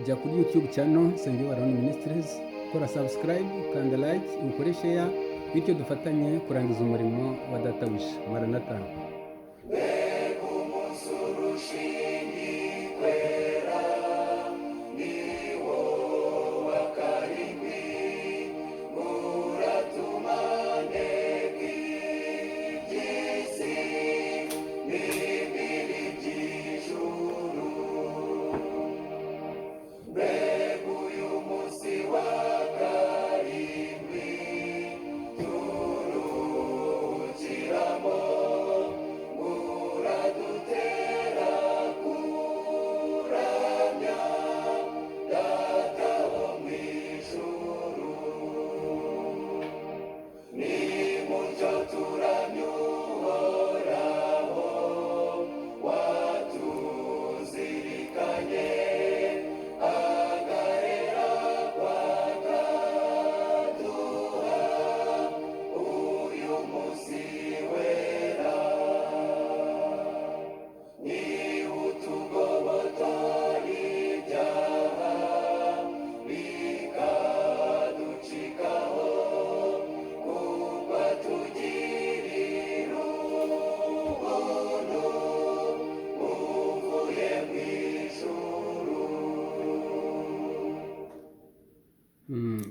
jya kuri YouTube channel Nsengiyumva Aaron Ministries, kora subscribe, kanda like, ukore share, bityo dufatanye kurangiza umurimo wa Databuja. Maranatha.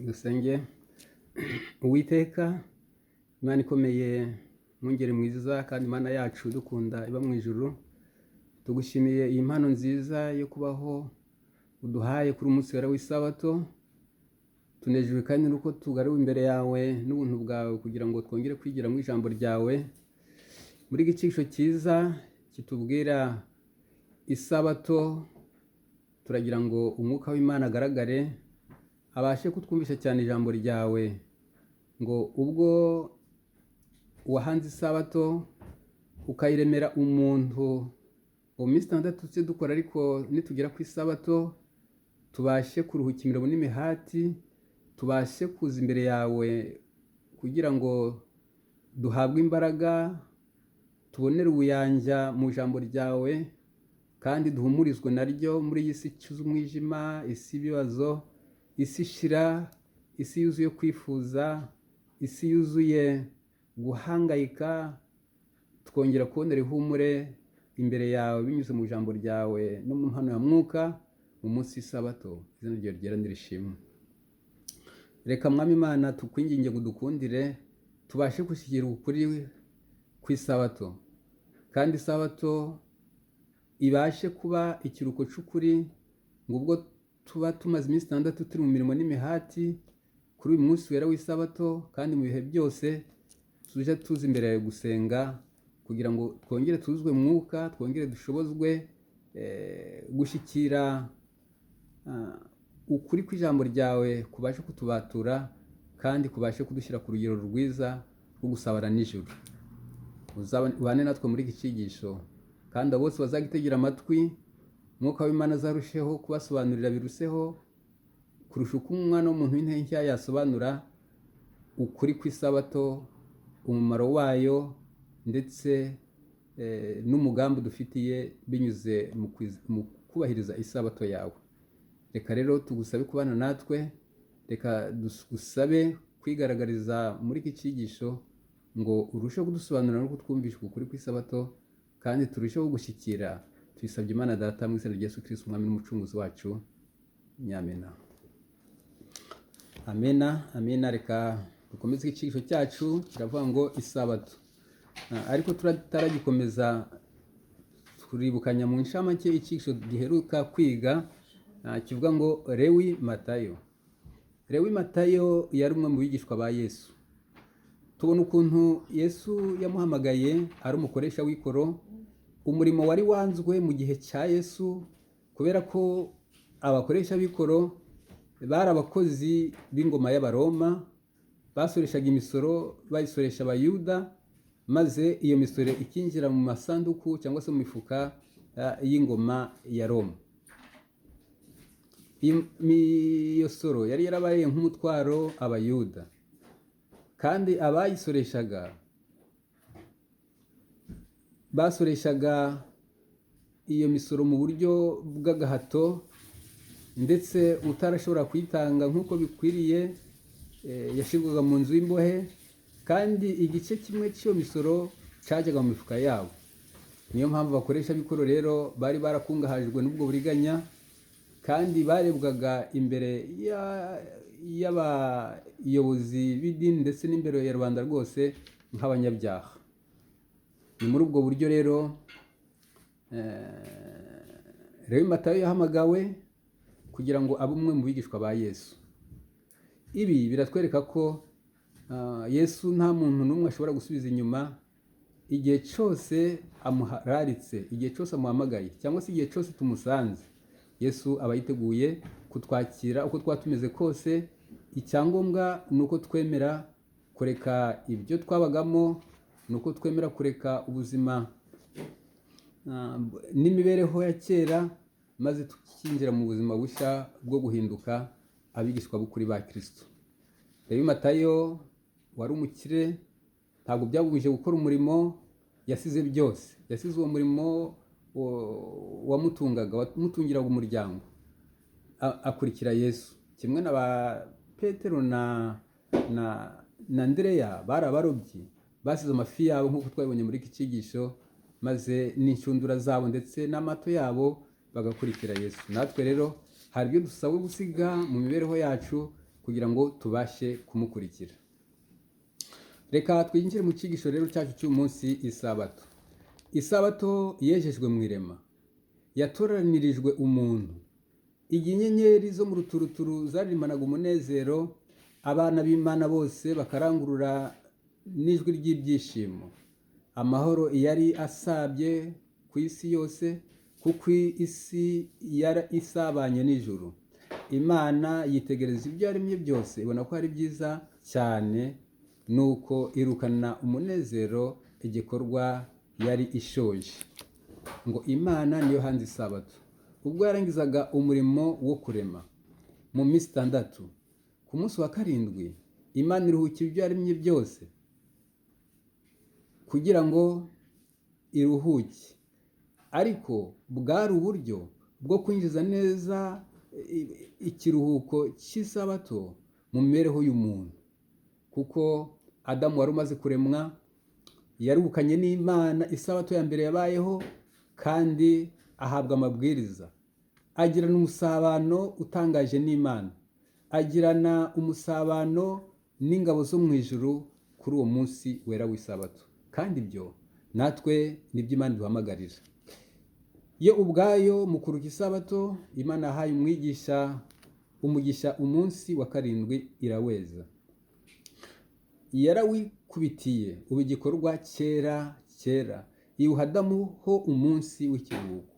Dusenge. Uwiteka, Imana ikomeye, mwungeri mwiza kandi Imana yacu dukunda iba mu ijuru, tugushimiye iyi mpano nziza yo kubaho uduhaye kuri umunsi wera w'isabato. Tunejejwe kandi nuko tugariwe imbere yawe n'ubuntu bwawe kugira ngo twongere kwigira mu ijambo ryawe muri iki cyigisho cyiza kitubwira isabato. Turagira ngo umwuka w'Imana agaragare, abashe kutwumvisha cyane ijambo ryawe, ngo ubwo wahanze isabato ukayiremera umuntu mu minsi 6 dukora, ariko nitugera ku isabato tubashe kuruhuka imirimo n'imihati, tubashe kuza imbere yawe kugira ngo duhabwe imbaraga, tubonere ubuyanja mu ijambo ryawe, kandi duhumurizwe naryo muri iyi si icuza umwijima, isi ibibazo, isi ishira, isi yuzuye kwifuza, isi yuzuye guhangayika. Twongera kubonera ihumure imbere yawe binyuze mu ijambo ryawe no mu mpano ya mwuka mu munsi w'isabato. Izina ryawe ryera nirishimwe. Reka Mwami Imana tukwinginge ngo dukundire tubashe gushyikira ukuri ku isabato, kandi isabato ibashe kuba ikiruko cy'ukuri, ngo ubwo tuba tumaze iminsi 6 turi mu mirimo n'imihati, kuri uyu munsi wera w'isabato kandi mu bihe byose tuje tuzi imbere yawe gusenga, kugira ngo twongere tuzwe mwuka, twongere dushobozwe gushyikira ukuri kw'ijambo ryawe, kubashe kutubatura kandi kubashe kudushyira ku rugero rwiza rwo gusabana n'ijuru. Ubane natwe muri iki cyigisho, kandi abo bose bazagitegera amatwi, Mwuka w'Imana azarusheho kubasobanurira biruseho kurusha uko umwana w'umuntu w'intege nkeya yasobanura ukuri kw'isabato, umumaro wayo, ndetse n'umugambi dufitiye binyuze mu kubahiriza isabato yawe. Reka rero tugusabe kubana natwe, reka dusabe kwigaragariza muri iki cyigisho, ngo urusheho kudusobanurira no kutwumvisha ukuri kw'isabato, kandi turusheho gushyikira. Twisabye Imana Data mu izina rya Yesu Kristo umwami n'umucunguzi wacu. Nyamena. Amena, amena. Reka dukomeze icyigisho cyacu, kiravuga ngo isabato. Ariko tutaragikomeza, turibukanya mu nshamake icyigisho giheruka kwiga, kivuga ngo Lewi Matayo. Lewi Matayo yari umwe mu bigishwa ba Yesu. Tubona ukuntu Yesu yamuhamagaye ari umukoresha w'ikoro, umurimo wari wanzwe mu gihe cya Yesu, kubera ko abakoresha b'ikoro bari abakozi b'ingoma y'Abaroma, basoreshaga imisoro, bayisoresha Abayuda, maze iyo misoro ikinjira mu masanduku cyangwa se mu mifuka y'ingoma ya Roma. Iyo soro yari yarabaye nk'umutwaro Abayuda, kandi abayisoreshaga basoreshaga iyo misoro mu buryo bw'agahato, ndetse utarashobora kuyitanga nk'uko bikwiriye yashyirwaga mu nzu y'imbohe, kandi igice kimwe cy'iyo misoro cyajyaga mu mifuka yabo. Niyo mpamvu bakoresha bikoro rero bari barakungahajwe n'ubwo buriganya, kandi barebwaga imbere y'abayobozi b'idini ndetse n'imbere ya rubanda rwose nk'abanyabyaha. Ni muri ubwo buryo rero Lewi Matayo yahamagawe kugira ngo abe umwe mu bigishwa ba Yesu. Ibi biratwereka ko Yesu nta muntu n'umwe ashobora gusubiza inyuma igihe cyose amuhararitse, igihe cyose amuhamagaye, cyangwa se igihe cyose tumusanze. Yesu aba yiteguye kutwakira uko twaba tumeze kose. Icyangombwa ni uko twemera kureka ibyo twabagamo, ni uko twemera kureka ubuzima n'imibereho ya kera, maze tukinjira mu buzima bushya bwo guhinduka abigishwa b'ukuri ba Kristo. Lewi Matayo wari umukire, ntabwo byabujije gukora umurimo, yasize byose. Yasize uwo murimo wamutungaga, wamutungiraga umuryango, akurikira Yesu. Kimwe na ba Petero na Andereya bari abarobyi, basize amafi yabo nk'uko twabibonye muri iki cyigisho, maze n'inshundura zabo ndetse n'amato yabo bagakurikira Yesu. Natwe rero hari ibyo dusabwa gusiga mu mibereho yacu kugira ngo tubashe kumukurikira. Reka twinjire mu cyigisho rero cyacu cy'umunsi, isabato. Isabato yejejwe mu irema, yatoranirijwe umuntu. Igihe inyenyeri zo mu ruturuturu zaririmbanaga umunezero, abana b'Imana bose bakarangurura n'ijwi ry'ibyishimo. Amahoro yari asabye ku isi yose, kuko isi yari isabanye n'ijuru. Imana yitegereza ibyo yaremye byose, ibona ko ari byiza cyane, nuko irukana umunezero igikorwa yari ishoje. Ngo Imana niyo hanze isabato. Ubwo yarangizaga umurimo wo kurema mu minsi 6, ku munsi wa 7 Imana iruhukira ibyo yaremye byose kugira ngo iruhuke. Ariko bwari uburyo bwo kwinjiza neza ikiruhuko cy'isabato mu mibereho y'umuntu, kuko Adamu wari umaze kuremwa yaruhukanye n'Imana isabato ya mbere yabayeho, kandi ahabwa amabwiriza, agirana umusabano utangaje n'Imana, agirana umusabano n'ingabo zo mu ijuru kuri uwo munsi wera w'isabato. Kandi ibyo natwe nibyo Imana iduhamagarira. Yo ubwayo mu kuruka isabato, Imana yahaye umugisha umunsi wa 7 iraweza. Yarawikubitiye ubu igikorwa kera yiha Adamu ho umunsi w'ikiruhuko.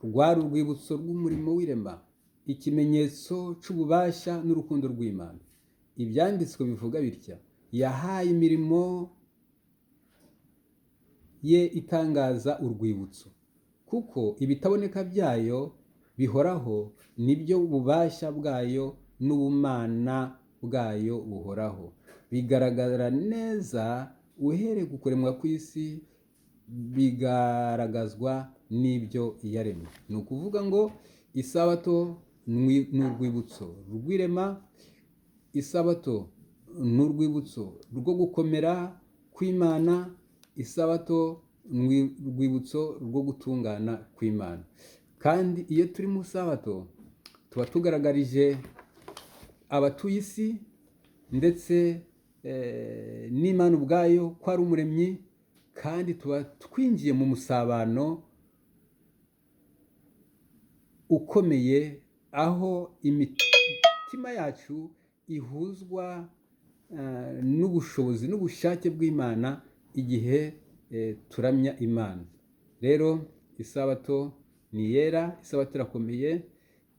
Rwari urwibutso rw'umurimo w'irema, ikimenyetso cy'ububasha n'urukundo rw'Imana. Ibyanditswe bivuga bitya: yahaye imirimo ye itangaza urwibutso, kuko ibitaboneka byayo bihoraho, nibyo ububasha bwayo n'ubumana bwayo buhoraho, bigaragara neza uhereye ku kuremwa kw'isi, bigaragazwa n'ibyo yaremye. Ni ukuvuga ngo isabato ni urwibutso rw'irema, isabato ni urwibutso rwo gukomera kw'Imana, isabato ni urwibutso rwo gutungana kw'Imana. Kandi iyo turi mu sabato tuba tugaragarije abatuye isi ndetse n'Imana ubwayo ko ari umuremyi, kandi tuba twinjiye mu musabano ukomeye, aho imitima yacu ihuzwa n'ubushobozi n'ubushake bw'Imana igihe turamya Imana. Rero isabato ni yera, isabato irakomeye.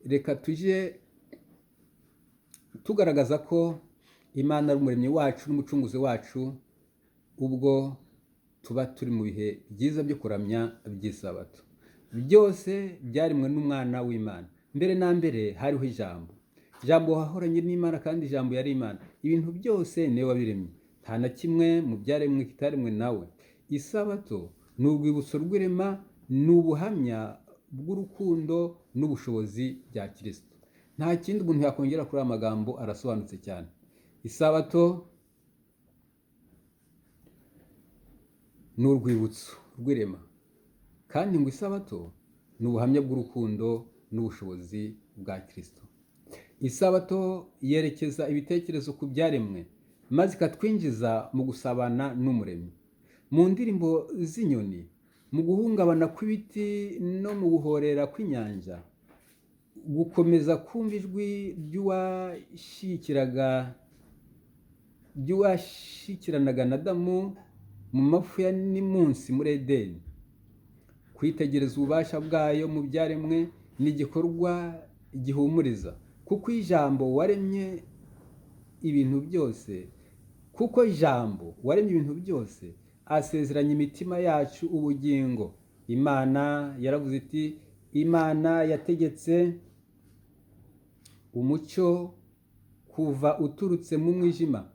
Reka tujye tugaragaza ko Imana ari umuremyi wacu n'umucunguzi wacu, ubwo tuba turi mu bihe byiza byo kuramya by'isabato. Byose byaremwe n'umwana w'Imana. Mbere na mbere hariho ijambo. Ijambo wahoranye n'Imana, kandi ijambo yari Imana. Ibintu byose niwe wabiremye, nta na kimwe mu byaremwe kitaremwe nawe. Isabato ni urwibutso rw'irema, ni ubuhamya bw'urukundo n'ubushobozi bya Kristo. Nta kindi umuntu yakongera kuri aya magambo, arasobanutse cyane. Isabato ni urwibutso rw'irema, kandi ngo isabato ni ubuhamya bw'urukundo n'ubushobozi bwa Kristo. Isabato yerekeza ibitekerezo ku byaremwe, maze ikatwinjiza mu gusabana n'umuremyi. Mu ndirimbo z'inyoni, mu guhungabana kw'ibiti no mu guhorera kw'inyanja, gukomeza kumva ijwi ry'uwashyikiranaga na Adamu mu mafu ya nimunsi muri Edeni. Kwitegereza ububasha bwayo mu byaremwe ni igikorwa gihumuriza, kuko ijambo waremye ibintu byose asezeranya imitima yacu ubugingo. Imana yaravuze iti, Imana yategetse umucyo kuva uturutse mu mwijima,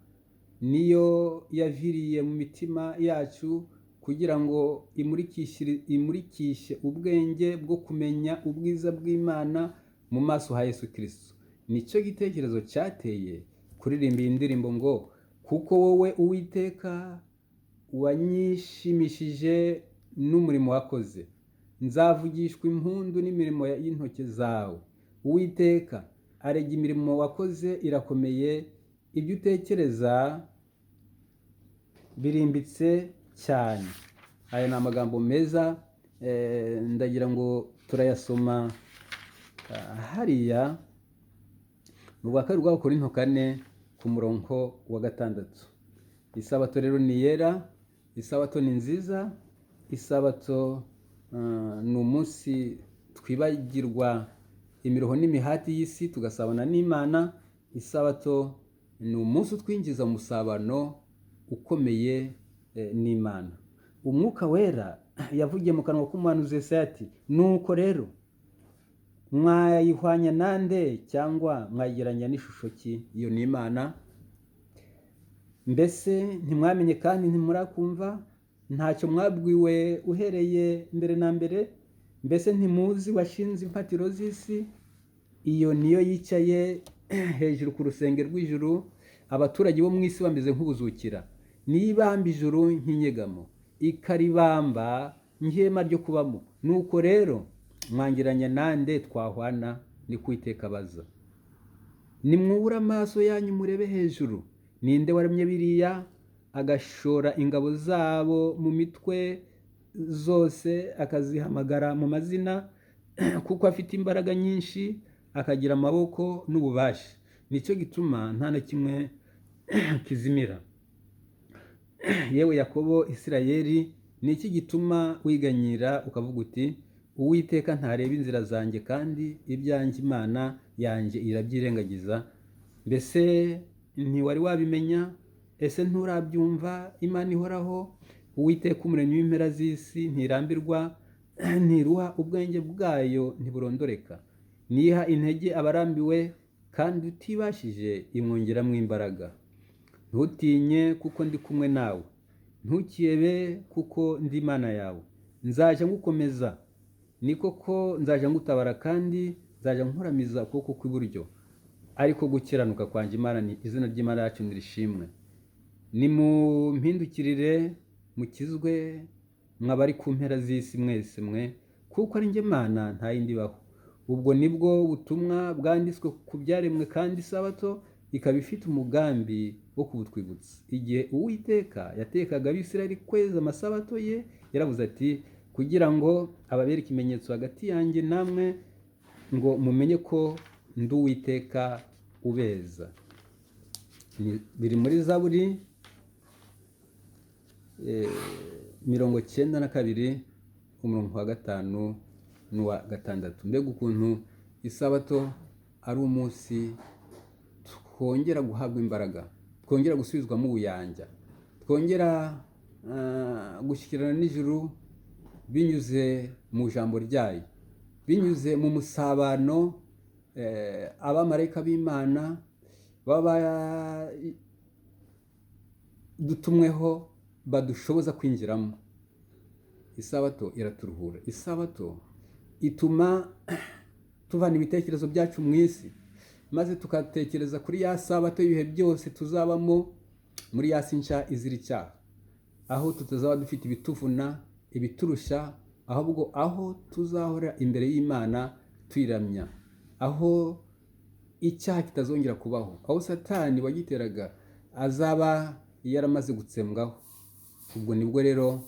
niyo yaviriye mu mitima yacu kugira ngo imurikishe ubwenge bwo kumenya ubwiza bw'Imana mu maso ha Yesu Kristo. Nicyo gitekerezo cyateye kuririmba iyi ndirimbo ngo, kuko wowe Uwiteka wanyishimishije n'umurimo wakoze, nzavugishwa impundu n'imirimo y'intoki zawe. Uwiteka arega imirimo wakoze irakomeye, ibyo utekereza birimbitse cyane. Aya ni amagambo meza, ndagira ngo turayasoma hariya mu rwa kabiri rw'Abakorinto 4 ku murongo wa 6. Isabato rero ni yera, isabato ni nziza, isabato ni umunsi twibagirwa imiruho n'imihati y'isi tugasabana n'Imana. Isabato ni umunsi utwinjiza mu musabano ukomeye n'Imana. Umwuka wera yavugiye mu kanwa k'umuhanuzi Yesaya ati, nuko rero mwayihwanya nande cyangwa mwayigereranya n'ishusho ki? Iyo ni Imana. Mbese ntimwamenye kandi ntimurakumva? Ntacyo mwabwiwe uhereye mbere na mbere? Mbese ntimuzi washinze imfatiro z'isi? Iyo niyo yicaye hejuru ku rusenge rw'ijuru, abaturage bo mu isi bameze nk'ubuzukira. Niyo ibamba ijuru nk'inyegamo, ikaribamba nk'ihema ryo kubamo. Nuko rero mwangiranya nande twahwana? Ni ko Uwiteka abaza. Nimwubure amaso yanyu murebe hejuru. Ninde waremye biriya, agashora ingabo zabo mu mitwe zose, akazihamagara mu mazina? Kuko afite imbaraga nyinshi, akagira amaboko n'ububasha. Nicyo gituma nta na kimwe kizimira. Yewe Yakobo, Isirayeli, ni iki gituma wiganyira ukavuga uti, Uwiteka ntareba inzira zanjye, kandi ibyanjye Imana yanjye irabyirengagiza? Mbese ntiwari wabimenya? Ese nturabyumva? Imana ihoraho, Uwiteka umuremyi w'impera z'isi, ntirambirwa, ntiruha, ubwenge bwayo ntiburondoreka. Niha intege abarambiwe, kandi utibashije imwongeramo imbaraga. Ntutinye, kuko ndi kumwe nawe. Ntukihebe, kuko ndi Imana yawe. Nzaje ngukomeza, ni koko nzaje ngutabara, kandi nzaje nkuramiza ukuboko kw'iburyo. Ariko gukiranuka kwanjye Imana ni izina ry'Imana yacu nirishimwe. Nimumpindukirire mukizwe, mwabari ku mpera z'isi mwese mwe, kuko ari njye Mana, nta yindi ibaho. Ubwo nibwo butumwa bwanditswe ku byaremwe, kandi isabato ikaba ifite umugambi wo kubutwibutsa. Igihe Uwiteka yatekaga Abisirayeli kweza amasabato ye, yaravuze ati, kugira ngo ababere ikimenyetso hagati yanjye namwe, ngo mumenye ko ndi Uwiteka ubeza. Biri muri Zaburi 92 umurongo wa 5 n'uwa 6. Mbega ukuntu isabato ari umunsi twongera guhabwa imbaraga, twongera gusubizwamo ubuyanja, twongera gushyikirana n'ijuru binyuze mu ijambo ryayo, binyuze mu musabano abamarayika b'Imana baba dutumweho badushoboza kwinjiramo. Isabato iraturuhura. Isabato ituma tuvana ibitekerezo byacu mu isi, maze tugatekereza kuri ya sabato y'ibihe byose tuzabamo muri ya si nshya izira icyaha, aho tutazaba dufite ibituvuna, ibiturusha, ahubwo aho tuzahora imbere y'Imana twiramya, aho icyaha kitazongera kubaho, aho Satani wagiteraga azaba yaramaze gutsembwaho. Ubwo nibwo rero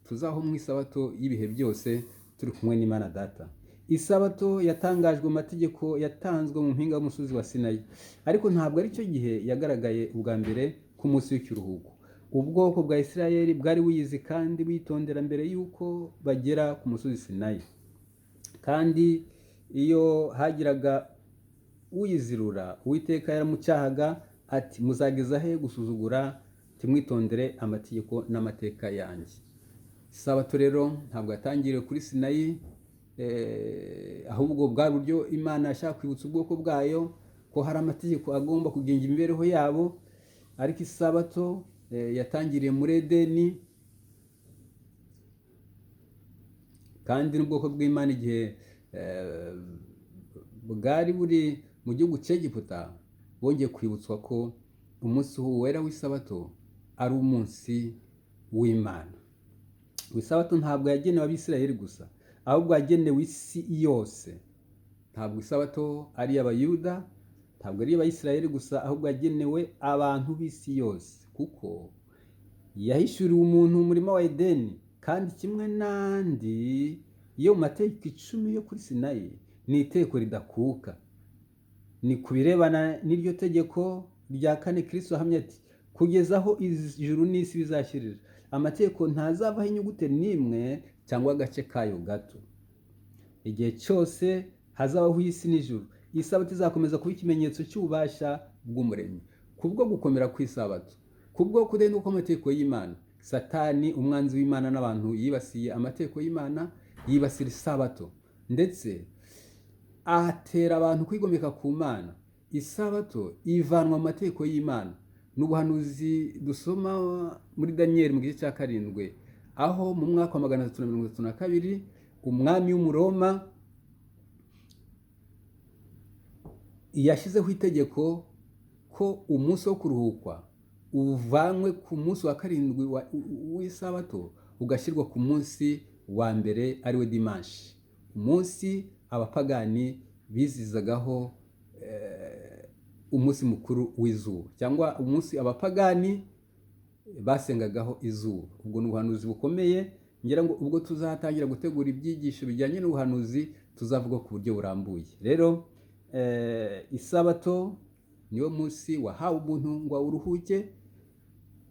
tuzaho mu isabato y'ibihe byose turi kumwe n'Imana Data. Isabato yatangajwe mu mategeko yatanzwe mu mpinga y'umusozi wa Sinayi, ariko ntabwo ari cyo gihe yagaragaye ubwa mbere ku munsi w'ikiruhuko. Ubwoko bwa Isirayeli bwari buyizi kandi buyitondera mbere y'uko bagera ku musozi Sinayi, kandi iyo hagiraga uyizirura, Uwiteka yaramucyahaga ati, muzageza he gusuzugura timwitondere amategeko n'amateka yanjye. Isabato rero ntabwo yatangiriye kuri Sinayi, ahubwo bwa buryo Imana yashaka kwibutsa ubwoko bwayo ko hari amategeko agomba kugenga imibereho yabo. Ariko isabato yatangiriye muri Edeni, kandi n'ubwoko bw'Imana igihe bwari buri mu gihugu cy'Egiputa bongeye kwibutswa ko umunsi wera w'isabato ari umunsi w'Imana. Isabato ntabwo yagenewe Abisirayeli gusa, ahubwo yagenewe isi yose. Ntabwo isabato ari iy'Abayuda, ntabwo ari iy'Abayisirayeli gusa, ahubwo yagenewe abantu b'isi yose, kuko yahishuriwe umuntu umurima wa Edeni, kandi kimwe n'andi yo mu mategeko 10 yo kuri Sinayi ni itegeko ridakuka. Ni ku birebana n'iryo tegeko rya 4 Kristo ahamya ati, kugeza aho ijuru n'isi bizashyirira, amategeko ntazavaho inyugute n'imwe cyangwa agace kayo gato. Igihe cyose hazabaho isi n'ijuru, isabato izakomeza kuba ikimenyetso cy'ububasha bw'Umuremyi. Kubwo gukomera kw'isabato, kubwo kudahinduka kw'amategeko y'Imana, Satani umwanzi w'Imana n'abantu yibasiye amategeko y'Imana, yibasira isabato, ndetse atera abantu kwigomeka ku Mana. Isabato ivanwa mu mategeko y'Imana. N'ubuhanuzi dusoma muri Daniel mu gice cya 7, aho mu mwaka wa 332 umwami w'Umuroma yashyizeho itegeko ko umunsi wo kuruhukwa uvanwe ku munsi wa 7 w'isabato ugashyirwa ku munsi wa mbere ariwe dimanche, umunsi abapagani bizizagaho umunsi mukuru w'izuba, cyangwa umunsi abapagani basengagaho izuba. Ubwo ni ubuhanuzi bukomeye, ngira ngo ubwo tuzatangira gutegura ibyigisho bijyanye n'ubuhanuzi tuzavuga ku buryo burambuye. Rero isabato niwo munsi wahawe umuntu ngo uruhuke,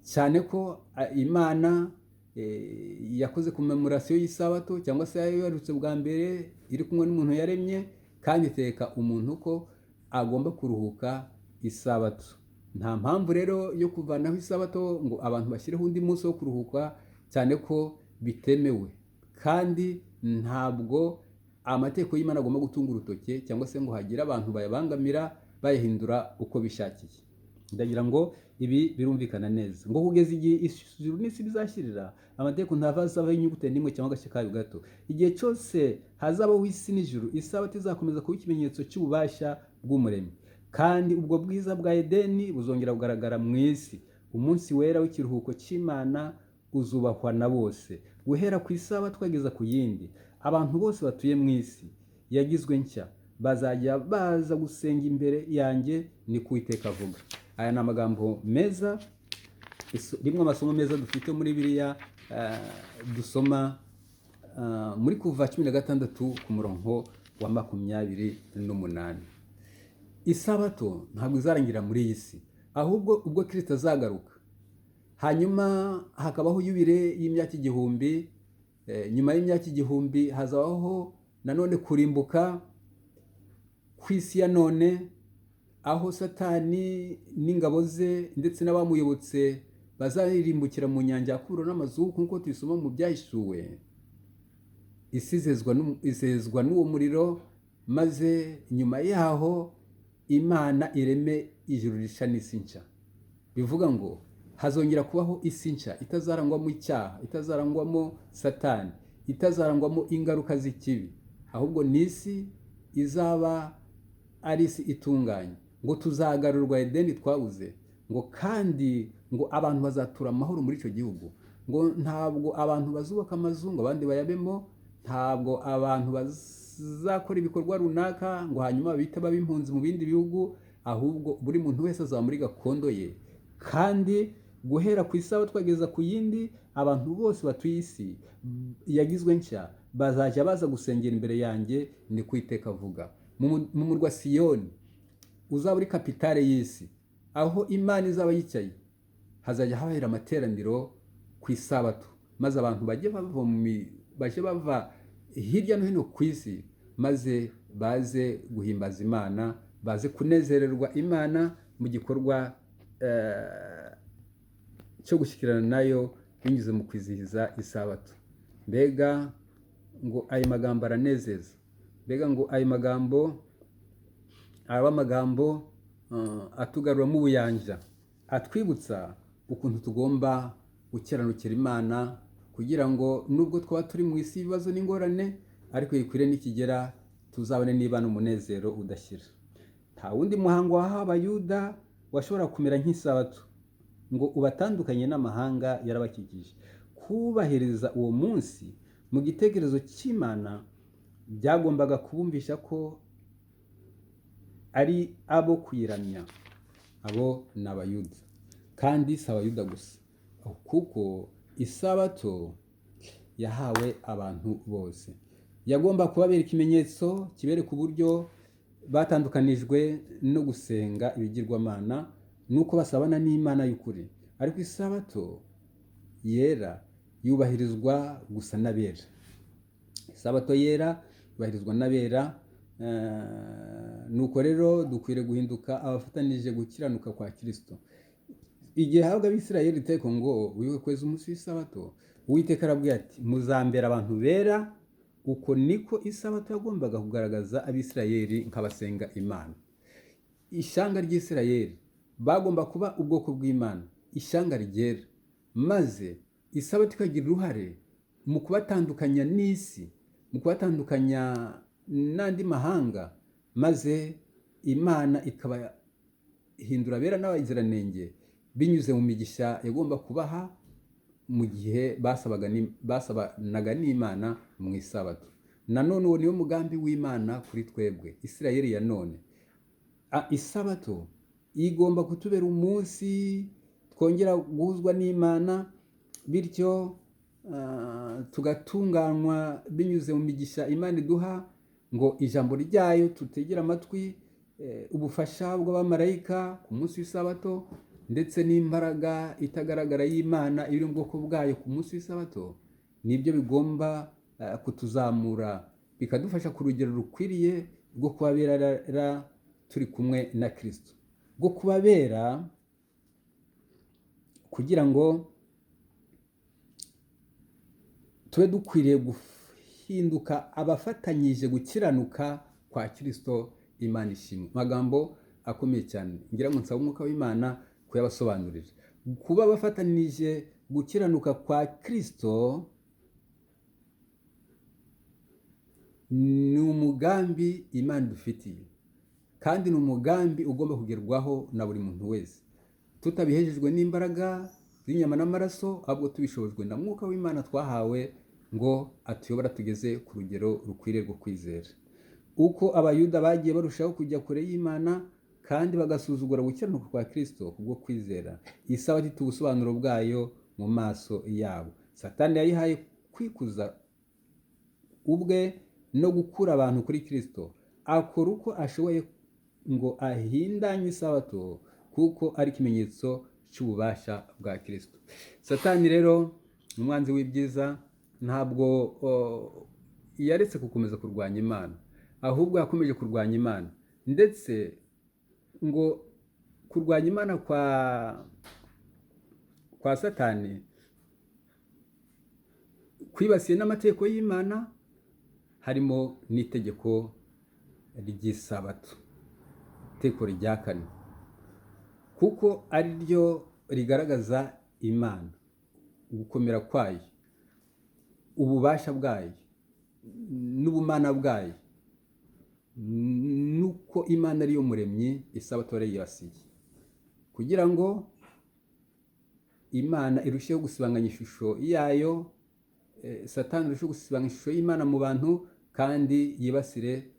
cyane ko Imana yakoze commemoration y'isabato, cyangwa se yarutse bwa mbere iri kumwe n'umuntu yaremye, kandi iteka umuntu ko agomba kuruhuka isabato. Nta mpamvu rero yo kuvanaho isabato ngo abantu bashyireho undi munsi wo kuruhuka, cyane ko bitemewe, kandi ntabwo amategeko y'Imana agomba gutunga urutoke, cyangwa se ngo hagire abantu bayabangamira bayahindura uko bishakiye. Ndagira ngo ibi birumvikana neza, ngo kugeza igihe ijuru n'isi bizashyirira, amategeko ntazavaho inyugute n'imwe cyangwa agace kayo gato. Igihe cyose hazabaho isi n'ijuru, isabato izakomeza kuba ikimenyetso cy'ububasha bw'Umuremyi, kandi ubwo bwiza bwa Edeni buzongera kugaragara mu isi. Umunsi wera w'ikiruhuko cy'Imana uzubahwa na bose, guhera ku isabato twageza ku yindi. Abantu bose batuye mu isi yagizwe nshya bazajya baza gusenga imbere yanjye, ni ku Uwiteka avuga. Aya ni amagambo meza, rimwe amasomo meza dufite muri Bibiliya, dusoma muri Kuva 16 ku murongo wa 28. Isabato ntabwo izarangira muri iyi si, ahubwo ubwo Kristo azagaruka, hanyuma hakabaho yubile y'imyaka 1000. Nyuma y'imyaka 1000 hazabaho nanone kurimbuka kw'isi ya none, aho Satani n'ingabo ze ndetse n'abamuyobotse bazaririmbukira mu nyanja ya Kuro n'amazuku, nk'uko tubisoma mu Byahishuwe. Isi izezwa n'uwo muriro, maze nyuma yaho Imana ireme ijuru risha n'isi nshya. Bivuga ngo hazongera kubaho isi nshya itazarangwamo icyaha, itazarangwamo Satani, itazarangwamo ingaruka z'ikibi, ahubwo n'isi izaba ari isi itunganye, ngo tuzagarurwa Edeni twabuze, ngo kandi ngo abantu bazatura amahoro muri icyo gihugu, ngo ntabwo abantu bazubaka amazu ngo abandi bayabemo, ntabwo abantu bazakora ibikorwa runaka ngo hanyuma bite baba impunzi mu bindi bihugu, ahubwo buri muntu wese azaba muri gakondo ye. Kandi guhera ku isaha twageza ku yindi, abantu bose batuye isi yagizwe nshya bazajya baza gusengera imbere yanjye, ni ku Uwiteka avuga. Mu murwa Siyoni uzaba uri kapitale y'isi, aho Imana izaba yicaye, hazajya habera amateraniro ku isabato, maze abantu bajye bava hirya no hino ku isi, maze baze guhimbaza Imana, baze kunezererwa Imana mu gikorwa cyo gushyikirana nayo binyuze mu kwizihiza isabato. Mbega ngo ayo magambo aranezeza, mbega ngo ayo magambo aba amagambo atugarura mu buyanja, atwibutsa ukuntu tugomba gukiranukira Imana, kugira ngo nubwo twaba turi mu isi ibibazo n'ingorane, ariko ikwire nikigera tuzabone niba n'umunezero udashyira. Nta wundi muhango wahawe Abayuda washobora kumera nk'isabato ngo ubatandukanye n'amahanga yarabakikije. Kubahiriza uwo munsi mu gitekerezo cy'Imana byagombaga kubumvisha ko ari abo kuyiramya. Abo ni Abayuda, kandi si Abayuda gusa, kuko isabato yahawe abantu bose. Yagomba kubabera ikimenyetso kibereka uburyo batandukanijwe no gusenga ibigirwamana, nuko basabana n'Imana y'ukuri. Ariko isabato yera yubahirizwa gusa n'abera. Isabato yera yubahirizwa n'abera. Nuko rero dukwiriye guhinduka abafatanije gukiranuka kwa Kristo. Igihe habwa Abisirayeli iteko ngo wibuke kweza umunsi w'isabato, Uwiteka arabwira ati muzambera abantu bera. Uko niko isabato yagombaga kugaragaza Abisirayeli nk'abasenga Imana. Ishyanga ry'Isirayeli bagomba kuba ubwoko bw'Imana, ishyanga ryera, maze isabato ikagira uruhare mu kubatandukanya n'isi, mu kubatandukanya n'andi mahanga, maze Imana ikabahindura abera n'abaziranenge binyuze mu migisha yagomba kubaha mu gihe basabanaga n'Imana mu isabato. Nanone uwo niwo mugambi w'Imana kuri twebwe Isirayeli ya none. Isabato igomba kutubera umunsi twongera guhuzwa n'Imana, bityo tugatunganywa binyuze mu migisha Imana iduha, ngo ijambo ryayo tutegere amatwi, ubufasha bw'abamarayika ku munsi w'isabato, ndetse n'imbaraga itagaragara y'Imana iri mu bwoko bwayo ku munsi w'isabato, nibyo bigomba kutuzamura, bikadufasha ku rugero rukwiriye rwo kubabera turi kumwe na Kristo, rwo kubabera kugira ngo tube dukwiriye guhinduka abafatanyije gukiranuka kwa Kristo. Imana ishimwe. Amagambo akomeye cyane, ngira ngo nsaba umwuka w'Imana kuyabasobanurira. Kuba bafatanije gukiranuka kwa Kristo ni umugambi Imana dufitiye, kandi ni umugambi ugomba kugerwaho na buri muntu wese, tutabihejejwe n'imbaraga z'inyama n'amaraso, ahubwo tubishobojwe na mwuka w'Imana twahawe ngo atuyobora tugeze ku rugero rukwiriye rwo kwizera. Uko Abayuda bagiye barushaho kujya kure y'Imana kandi bagasuzugura gukiranuka kwa Kristo kubwo kwizera, isabato ifite ubusobanuro bwayo mu maso yabo. Satani yayihaye kwikuza ubwe no gukura abantu kuri Kristo. Akora uko ashoboye ngo ahindanye isabato, kuko ari ikimenyetso cy'ububasha bwa Kristo. Satani rero umwanzi w'ibyiza ntabwo yaretse gukomeza kurwanya Imana, ahubwo yakomeje kurwanya Imana, ndetse ngo kurwanya Imana kwa Satani kwibasiye n'amategeko y'Imana, harimo n'itegeko ry'isabato, itegeko rya kane, kuko ari ryo rigaragaza Imana, gukomera kwayo, ububasha bwayo n'ubumana bwayo. nuko imana ariyo muremyi isabato yarayibasiye kugira ngo imana irusheho gusibanganya ishusho yayo, satani irusheho gusibanganya ishusho y'imana mu bantu kandi yibasire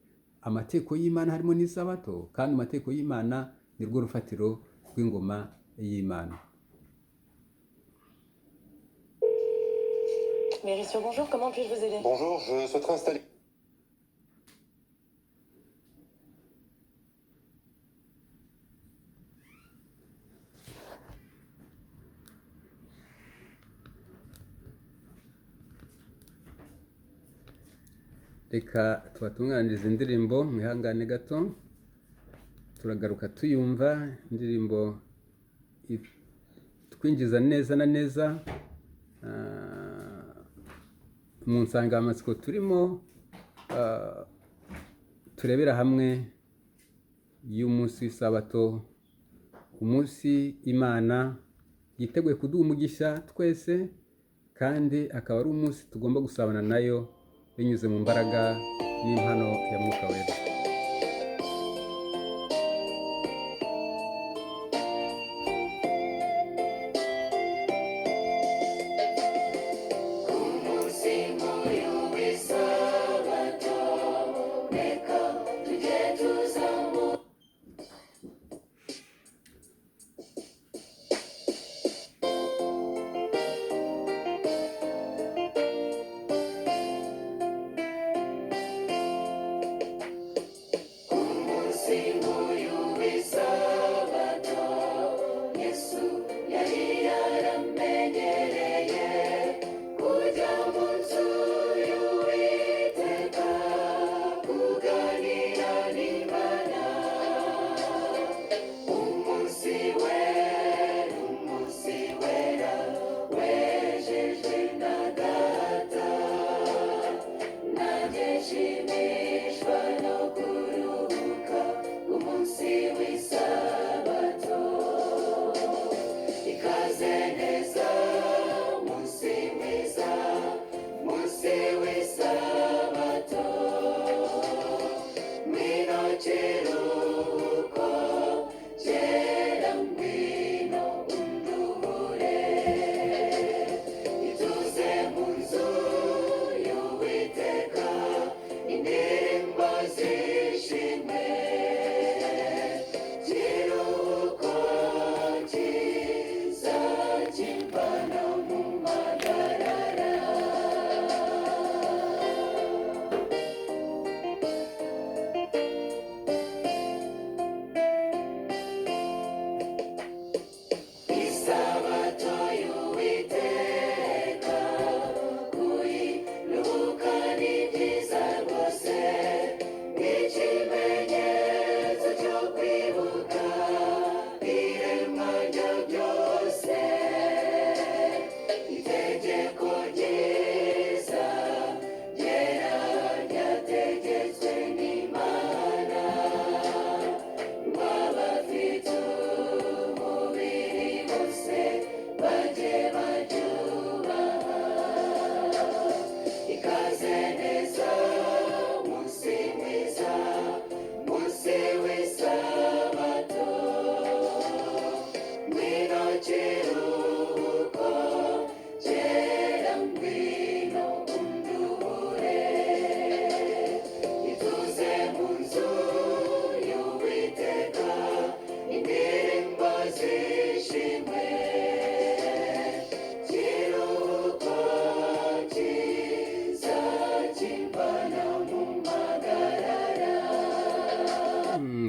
amategeko y'imana harimo n'isabato, kandi amategeko y'imana ni rwo rufatiro rw'ingoma y'imana. Méricio, bonjour, comment puis-je vous aider? Bonjour, je souhaiterais installer... Reka tubatunganirize indirimbo mwihangane gato, turagaruka tuyumva indirimbo twinjiza neza na neza mu nsanganyamatsiko turimo turebera hamwe y'umunsi w'isabato, umunsi imana yiteguye kuduha umugisha twese, kandi akaba ari umunsi tugomba gusabana nayo binyuze mu mbaraga n'impano ya Mwuka Wera.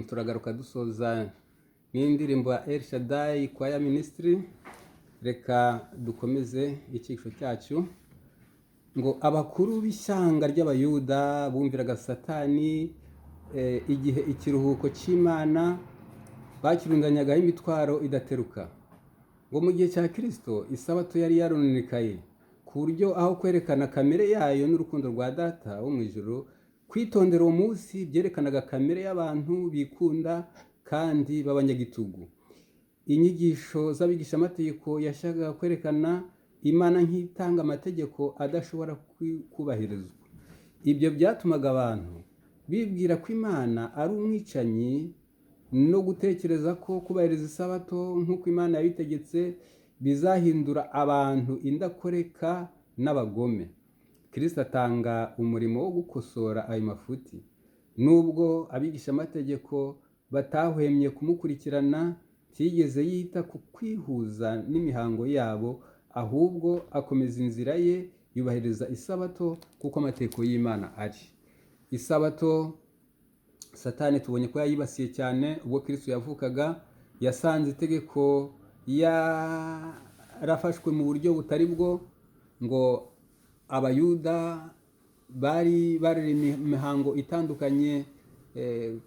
Turagaruka dusoza n'indirimbo ya El Shaddai Choir Ministry. Reka dukomeze icyiciro cyacu ngo abakuru b'ishyanga ry'abayuda bumviraga satani igihe ikiruhuko cy'Imana bakirundanyagaho imitwaro idateruka, ngo mu gihe cya Kristo isabato yari yarononekaye ku buryo aho kwerekana kamere yayo n'urukundo rwa Data wo mu ijuru, kwitondera uwo munsi byerekanaga kamere y'abantu bikunda kandi b'abanyagitugu. Inyigisho z'abigishamategeko yashakaga kwerekana Imana nk'itanga amategeko adashobora kubahirizwa. Ibyo byatumaga abantu bibwira ko Imana ari umwicanyi no gutekereza ko kubahiriza isabato nk'uko Imana yabitegetse bizahindura abantu indakoreka n'abagome. Kristo atanga umurimo wo gukosora ayo mafuti. Nubwo abigishamategeko batahwemye kumukurikirana, ntiyigeze yita ku kwihuza n'imihango yabo, ahubwo akomeza inzira ye yubahiriza isabato kuko amategeko y'Imana ari. Isabato Satani tubonye ko yayibasiye cyane ubwo Kristo yavukaga. Yasanze itegeko yarafashwe mu buryo butari bwo, ngo abayuda bari imihango itandukanye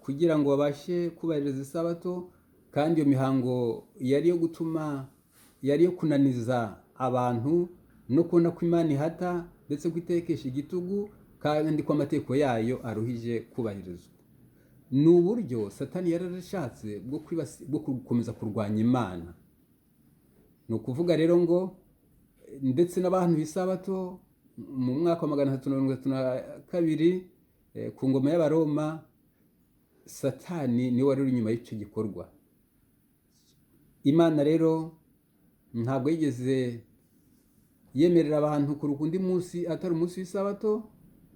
kugira ngo babashe kubahiriza isabato, kandi iyo mihango yari yo kunaniza abantu no kubona ko Imana ihata ndetse kwitekesha igitugu, kandi ko amategeko yayo aruhije kubahirizwa. Ni uburyo Satani yararashatse bwo gukomeza kurwanya Imana. Ni ukuvuga rero ngo ndetse n'abantu b'isabato mu mwaka wa 332 ku ngoma y'Abaroma, Satani niwe wari uri inyuma y'icyo gikorwa. Imana rero ntabwo yigeze yemerera abantu kuruka undi munsi atari umunsi w'isabato,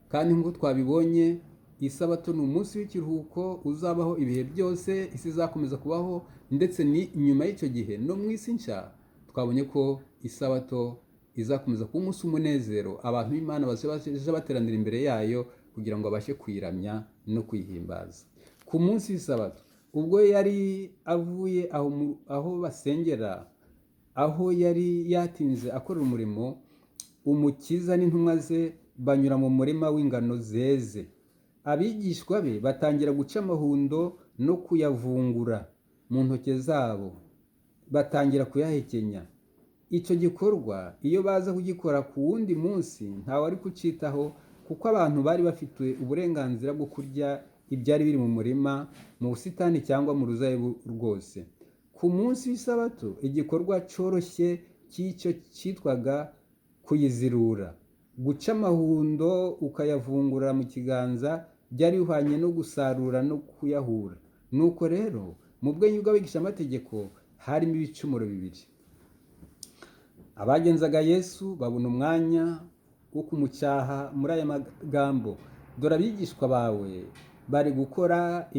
kandi nk'uko twabibonye isabato ni umunsi w'ikiruhuko uzabaho ibihe byose, isi izakomeza kubaho, ndetse ni nyuma y'icyo gihe no mu isi nshya twabonye ko isabato izakomeza kuba umunsi w'umunezero, abantu b'Imana baje bateranira imbere yayo kugira ngo babashe kuyiramya no kuyihimbaza. Ku munsi w'isabato ubwo yari avuye aho basengera, aho yari yatinze akorera umurimo, Umukiza n'intumwa ze banyura mu murima w'ingano zeze. Abigishwa be batangira guca amahundo no kuyavungura mu ntoke zabo, batangira kuyahekenya. Icyo gikorwa iyo baza kugikora ku wundi munsi ntawe ari kucitaho, kuko abantu bari bafite uburenganzira bwo kurya ibyari biri mu murima, mu busitani cyangwa mu ruzabibu rwose. Ku munsi w'isabato igikorwa cyoroshye cy'icyo cyitwaga kuyizirura. Guca amahundo ukayavungura mu kiganza byari bihwanye no gusarura no kuyahura. Nuko rero mu bwenge bw'abigishamategeko harimo ibicumuro bibiri. Abagenzaga Yesu babona umwanya wo kumucyaha muri aya magambo: dore abigishwa bawe bari gukora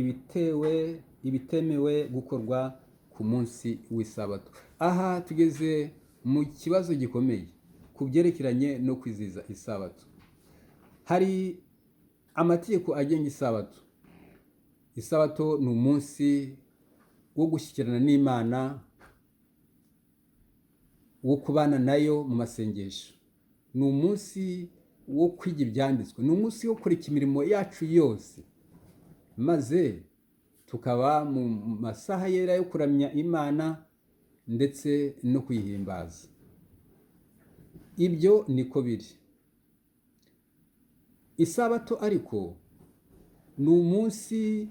ibitemewe gukorwa ku munsi w'isabato. Aha tugeze mu kibazo gikomeye ku byerekeranye no kwizihiza isabato. Hari amategeko agenga isabato. Isabato ni umunsi wo gushyikirana n'Imana, wo kubana nayo mu masengesho. Ni umunsi wo kwiga ibyanditswe. Ni umunsi wo kureka imirimo yacu yose, maze tukaba mu masaha yera yo kuramya Imana ndetse no kuyihimbaza. Ibyo niko biri. Isabato ariko ni umunsi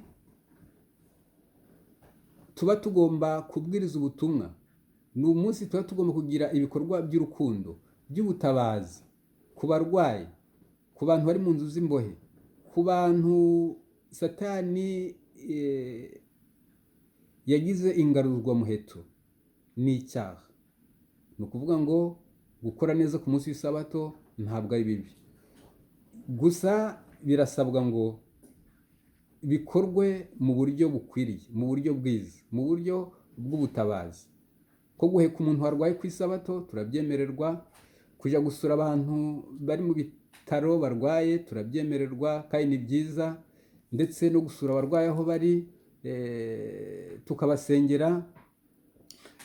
tuba tugomba kubwiriza ubutumwa. Ni umunsi tuba tugomba kugira ibikorwa by'urukundo, by'ubutabazi ku barwayi, ku bantu bari mu nzu z'imbohe, ku bantu Satani yagize ingaruzwamuheto. Ni icyaha. Ni ukuvuga ngo gukora neza ku munsi w'isabato ntabwo ari bibi, gusa birasabwa ngo bikorwe mu buryo bukwiriye, mu buryo bwiza, mu buryo bw'ubutabazi. Ko guheka umuntu warwaye ku isabato turabyemererwa, kujya gusura abantu bari mu bitaro barwaye turabyemererwa kandi ni byiza, ndetse no gusura abarwayi aho bari tukabasengera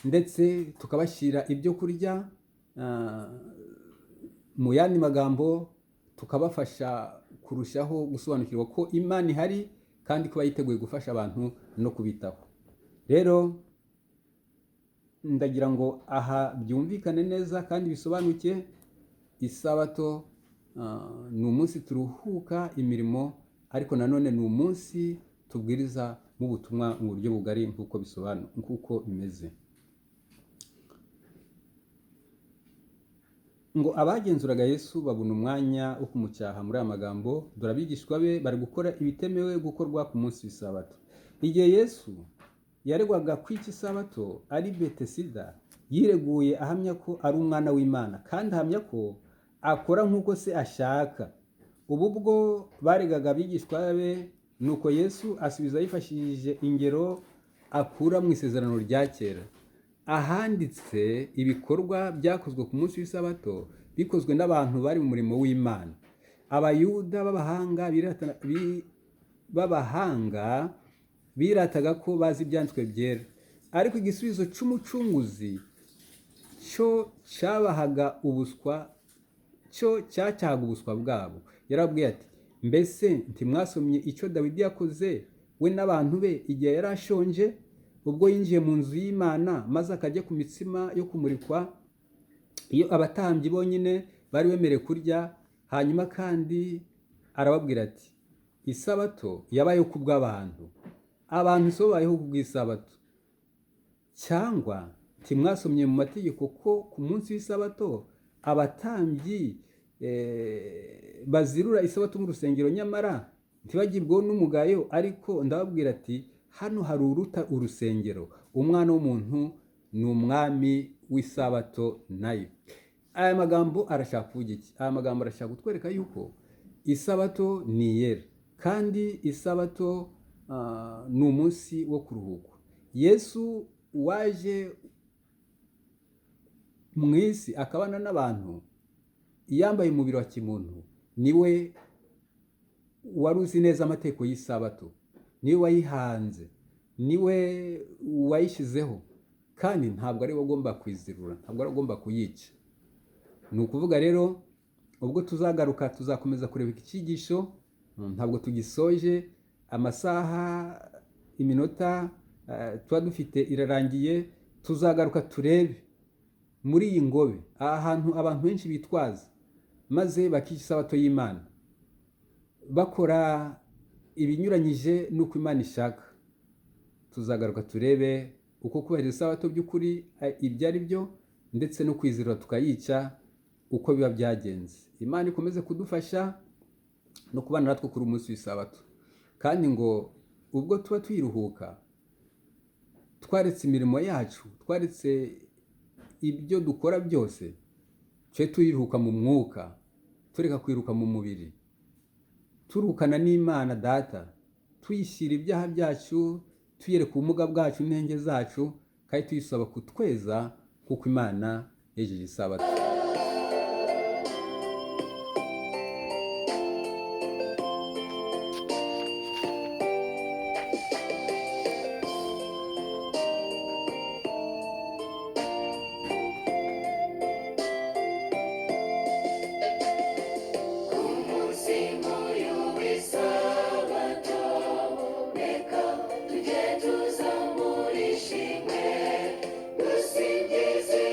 ndetse tukabashyira ibyo kurya, mu yandi magambo tukabafasha kurushaho gusobanukirwa ko Imana ihari kandi kuba yiteguye gufasha abantu no kubitaho. Rero ndagira ngo aha byumvikane neza kandi bisobanuke. Isabato ni umunsi turuhuka imirimo, ariko nanone ni umunsi tubwiriza mu butumwa mu buryo bugari nk'uko bimeze. ngo abagenzuraga Yesu babona umwanya wo kumucyaha muri aya magambo, dore abigishwa be bari gukora ibitemewe gukorwa ku munsi w'isabato. Igihe Yesu yaregwaga kwica isabato ari Betesida, yireguye ahamya ko ari umwana w'Imana kandi ahamya ko akora nk'uko se ashaka. Ubu bwo baregaga abigishwa be, nuko Yesu asubiza yifashishije ingero akura mu isezerano rya kera. Ahanditse ibikorwa byakozwe ku munsi w'isabato bikozwe n'abantu bari mu murimo w'Imana. Abayuda b'abahanga birataga ko bazi ibyanditswe byera, ariko igisubizo cy'umucunguzi cyo cyabahaga ubuswa, cyo cyacyahaga ubuswa bwabo. Yarababwiye ati, mbese ntimwasomye icyo Dawidi yakoze we n'abantu be igihe yari ashonje, ubwo yinjiye mu nzu y'Imana maze akajya ku mitsima yo kumurikwa, iyo abatambyi bonyine bari bemerewe kurya. Hanyuma kandi arababwira ati, isabato yabayeho ku bw'abantu, abantu si bo bayeho ku bw'isabato. Cyangwa ntimwasomye mu mategeko ko ku munsi w'isabato abatambyi bazirura isabato mu rusengero, nyamara ntibagibweho n'umugayo. Ariko ndababwira ati, hano hari uruta urusengero, umwana w'umuntu ni umwami w'isabato nayo. Aya magambo arashaka kuvuga iki? Aya magambo arashaka kutwereka yuko isabato ni iyera, kandi isabato ni umunsi wo kuruhuka. Yesu waje mu isi akabana n'abantu yambaye umubiri wa kimuntu, niwe wari uzi neza amategeko y'isabato, niwe wayihanze, niwe wayishyizeho, kandi ntabwo ari we agomba kuyizirura, ntabwo ari we agomba kuyica. Ni ukuvuga rero, ubwo tuzagaruka tuzakomeza kureba iki cyigisho, ntabwo tugisoje, amasaha, iminota tuba dufite irarangiye. Tuzagaruka turebe muri iyi ngobe, aha hantu abantu benshi bitwaza maze bakica isabato y'Imana, bakora ibinyuranyije n'uko Imana ishaka. Tuzagaruka turebe uko kubahiriza isabato by'ukuri ibyo ari byo, ndetse no kwizera tukayica uko biba byagenze. Imana ikomeze kudufasha no kubana natwe kuri umunsi w'isabato, kandi ngo ubwo tuba tuyiruhuka, twaretse imirimo yacu, twaretse ibyo dukora byose, tujye tuyiruhuka mu mwuka, tureka kwiruka mu mubiri, turuhukana n'Imana Data, tuyishyira ibyaha byacu, tuyereka ubumuga bwacu n'intege zacu, kandi tuyisaba kutweza kuko Imana yejeje isabato. Dusingize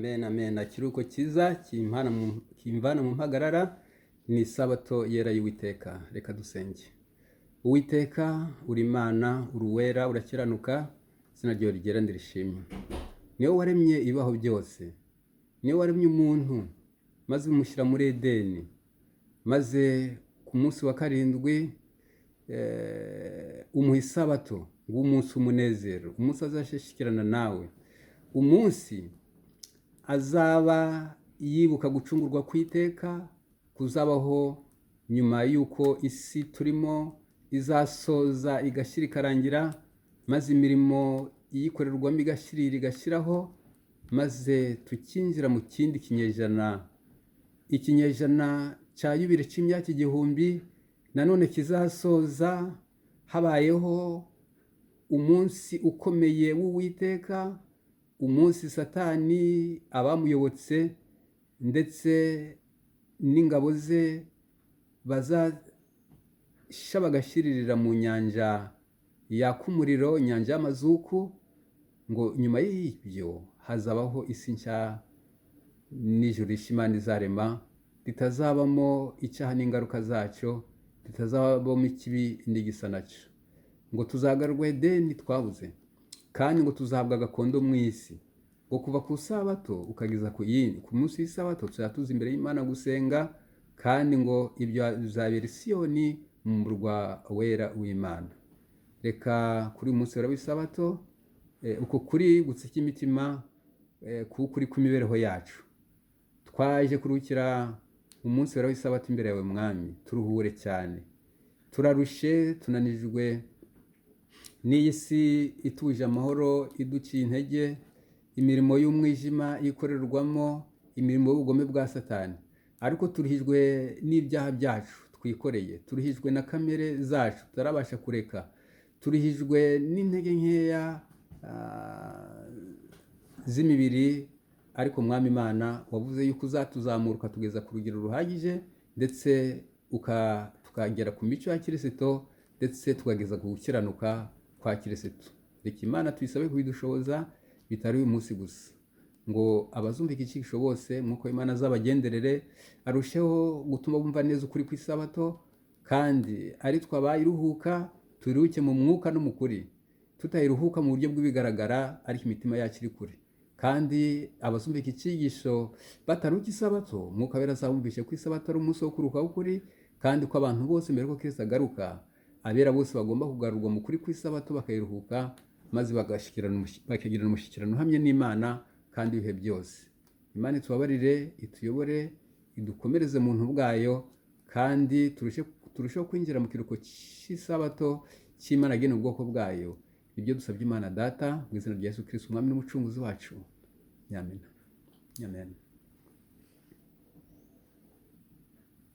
amen amen. Ikiruhuko cyiza kimvana mu mpagarara ni isabato yera y'Uwiteka. Reka dusenge. Uwiteka uri Imana, uri uwera, urakiranuka, izina ryawe rigera ndirishimye. Niwe waremye ibibaho byose, niwe waremye umuntu maze umushyira muri Edeni, maze ku munsi wa karindwi umuha isabato w'umunsi w'umunezero, umunsi azashishikirana nawe, umunsi azaba yibuka gucungurwa kw'iteka kuzabaho nyuma y'uko isi turimo izasoza igashyira ikarangira, maze imirimo iyikorerwamo igashirira igashyiraho, maze tukinjira mu kindi kinyejana, ikinyejana cya yubile cy'imyaka 1000 nanone kizasoza habayeho umunsi ukomeye w'Uwiteka, umunsi Satani abamuyobotse ndetse n'ingabo ze bazasha bagashiririra mu nyanja yaka umuriro, inyanja y'amazuku, ngo nyuma y'ibyo hazabaho isi nshya n'ijuru rishya Imana izarema, ritazabamo icyaha n'ingaruka zacyo, ritazabamo ikibi n'igisa nacyo, ngo tuzagarurwa Edeni twabuze, kandi ngo tuzahabwa agakondo mu isi, ngo kuva ku isabato ukageza ku yindi, ku munsi w'isabato tuzaba tuza imbere y'Imana gusenga, kandi ngo ibyo bizabera i Siyoni mu murwa wera w'Imana. Reka kuri uyu munsi wera w'isabato uko kuri gutsika imitima kuri kw'imibereho yacu, twaje kuruhukira umunsi wera w'isabato imbere yawe Mwami, turuhure cyane, turarushe, tunanijwe n'iyi si ituje amahoro iduciye intege, imirimo y'umwijima ikorerwamo, imirimo y'ubugome bwa Satani, ariko turuhijwe n'ibyaha byacu twikoreye, turuhijwe na kamere zacu tutarabasha kureka, turuhijwe n'intege nkeya z'imibiri, ariko Mwami Imana wavuze yuko uzatuzamura ukatugeza ku rugero ruhagije, ndetse tukagera ku mico ya Kristo, ndetse tukageza ku gukiranuka kwa Kristo. Reka Imana tuyisabe kubidushoboza, bitari uyu munsi gusa, ngo abazumva iki cyigisho bose mwuka w'Imana azabagenderere, arusheho gutuma bumva neza ukuri kw'isabato, kandi ari twabayiruhuka turuhuke mu mwuka no mu kuri, tutayiruhuka mu buryo bw'ibigaragara ariko imitima yacu iri kure. Kandi abazumva iki cyigisho bataruka isabato, mwuka wera azabumvishe ko isabato ari umunsi wo kuruhuka w'ukuri, kandi ko abantu bose mbere ko Kristo agaruka, abera bose bagomba kugarurwa mu kuri kw'isabato bakayiruhuka, maze bakagirana umushyikirano uhamye n'Imana kandi ibihe byose. Imana itubabarire, ituyobore, idukomereze mu buntu bwayo, kandi turusheho kwinjira mu kiruhuko cy'isabato cy'Imana yageneye ubwoko bwayo. Ibyo dusabye Imana Data mu izina rya Yesu Kristo umwami n'umucunguzi wacu. Amen. Amen.